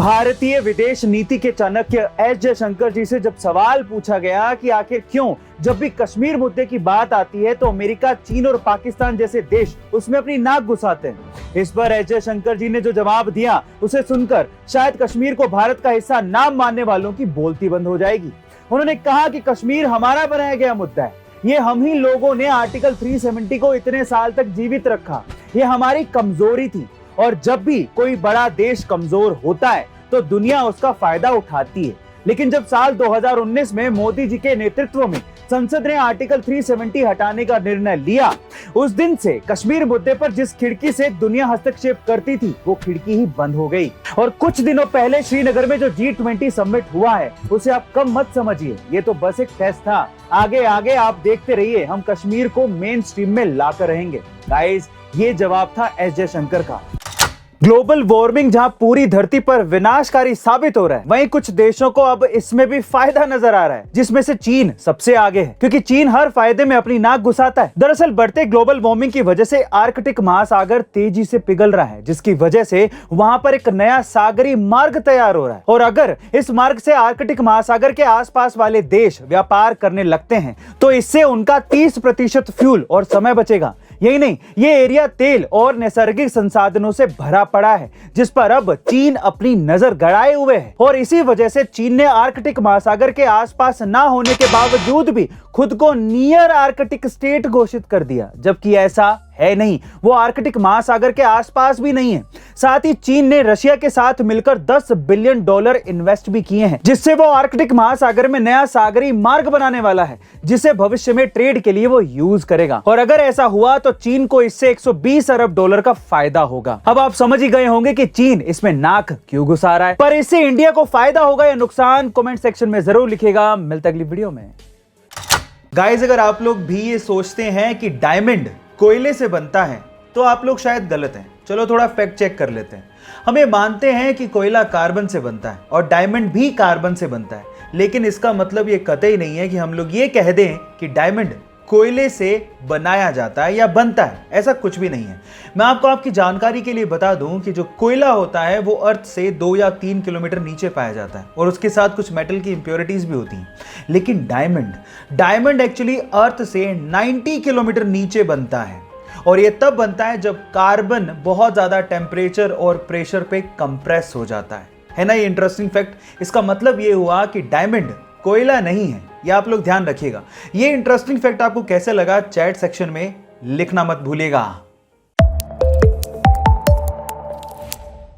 भारतीय विदेश नीति के चाणक्य एस जयशंकर जी से जब सवाल पूछा गया कि आखिर क्यों जब भी कश्मीर मुद्दे की बात आती है तो अमेरिका, चीन और पाकिस्तान जैसे देश उसमें अपनी नाक घुसाते हैं, इस पर एस जयशंकर जी ने जो जवाब दिया उसे सुनकर शायद कश्मीर को भारत का हिस्सा ना मानने वालों की बोलती बंद हो जाएगी। उन्होंने कहा कि कश्मीर हमारा बनाया गया मुद्दा है, ये हम ही लोगों ने आर्टिकल 370 को इतने साल तक जीवित रखा, ये हमारी कमजोरी थी और जब भी कोई बड़ा देश कमजोर होता है तो दुनिया उसका फायदा उठाती है। लेकिन जब साल 2019 में मोदी जी के नेतृत्व में संसद ने आर्टिकल 370 हटाने का निर्णय लिया, उस दिन से कश्मीर मुद्दे पर जिस खिड़की से दुनिया हस्तक्षेप करती थी वो खिड़की ही बंद हो गई। और कुछ दिनों पहले श्रीनगर में जो G20 समिट हुआ है उसे आप कम मत समझिए, ये तो बस एक टेस्ट था। आगे आगे आप देखते रहिए, हम कश्मीर को मेन स्ट्रीम में लाकर रहेंगे। गाइस, ये जवाब था एस जयशंकर का। ग्लोबल वार्मिंग जहां पूरी धरती पर विनाशकारी साबित हो रहा है, वहीं कुछ देशों को अब इसमें भी फायदा नजर आ रहा है, जिसमें से चीन सबसे आगे है, क्योंकि चीन हर फायदे में अपनी नाक घुसाता है। दरअसल बढ़ते ग्लोबल वार्मिंग की वजह से आर्कटिक महासागर तेजी से पिघल रहा है, जिसकी वजह से वहां पर एक नया सागरी मार्ग तैयार हो रहा है। और अगर इस मार्ग से आर्कटिक महासागर के आसपास वाले देश व्यापार करने लगते हैं तो इससे उनका 30% फ्यूल और समय बचेगा। यही नहीं, ये एरिया तेल और नैसर्गिक संसाधनों से भरा पड़ा है, जिस पर अब चीन अपनी नजर गड़ाए हुए है। और इसी वजह से चीन ने आर्कटिक महासागर के आसपास ना होने के बावजूद भी खुद को नियर आर्कटिक स्टेट घोषित कर दिया, जबकि ऐसा है नहीं, वो आर्कटिक महासागर के आसपास भी नहीं है। साथ ही चीन ने रशिया के साथ मिलकर $10 बिलियन इन्वेस्ट भी किए हैं, जिससे वो आर्कटिक महासागर में नया सागरी मार्ग बनाने वाला है, जिसे भविष्य में ट्रेड के लिए वो यूज करेगा। और अगर ऐसा हुआ तो चीन को इससे $120 अरब का फायदा होगा। अब आप समझ ही गए होंगे कि चीन इसमें नाक क्यों घुसा रहा है, पर इससे इंडिया को फायदा होगा या नुकसान, कमेंट सेक्शन में जरूर लिखिएगा। मिलते अगली वीडियो में। गाइस, अगर आप लोग भी ये सोचते हैं कि डायमंड कोयले से बनता है तो आप लोग शायद गलत हैं। चलो थोड़ा फैक्ट चेक कर लेते हैं। हम ये मानते हैं कि कोयला कार्बन से बनता है और डायमंड भी कार्बन से बनता है, लेकिन इसका मतलब ये कतई नहीं है कि हम लोग ये कह दें कि डायमंड कोयले से बनाया जाता है या बनता है। ऐसा कुछ भी नहीं है। मैं आपको आपकी जानकारी के लिए बता दूं कि जो कोयला होता है वो अर्थ से 2 या 3 किलोमीटर नीचे पाया जाता है और उसके साथ कुछ मेटल की इंप्योरिटीज भी होती हैं। लेकिन डायमंड एक्चुअली अर्थ से 90 किलोमीटर नीचे बनता है, और ये तब बनता है जब कार्बन बहुत ज्यादा टेम्परेचर और प्रेशर पे कंप्रेस हो जाता है ना। ये इंटरेस्टिंग फैक्ट। इसका मतलब ये हुआ कि डायमंड कोयला नहीं है, ये आप लोग ध्यान रखिएगा। ये इंटरेस्टिंग फैक्ट आपको कैसे लगा चैट सेक्शन में लिखना मत भूलिएगा।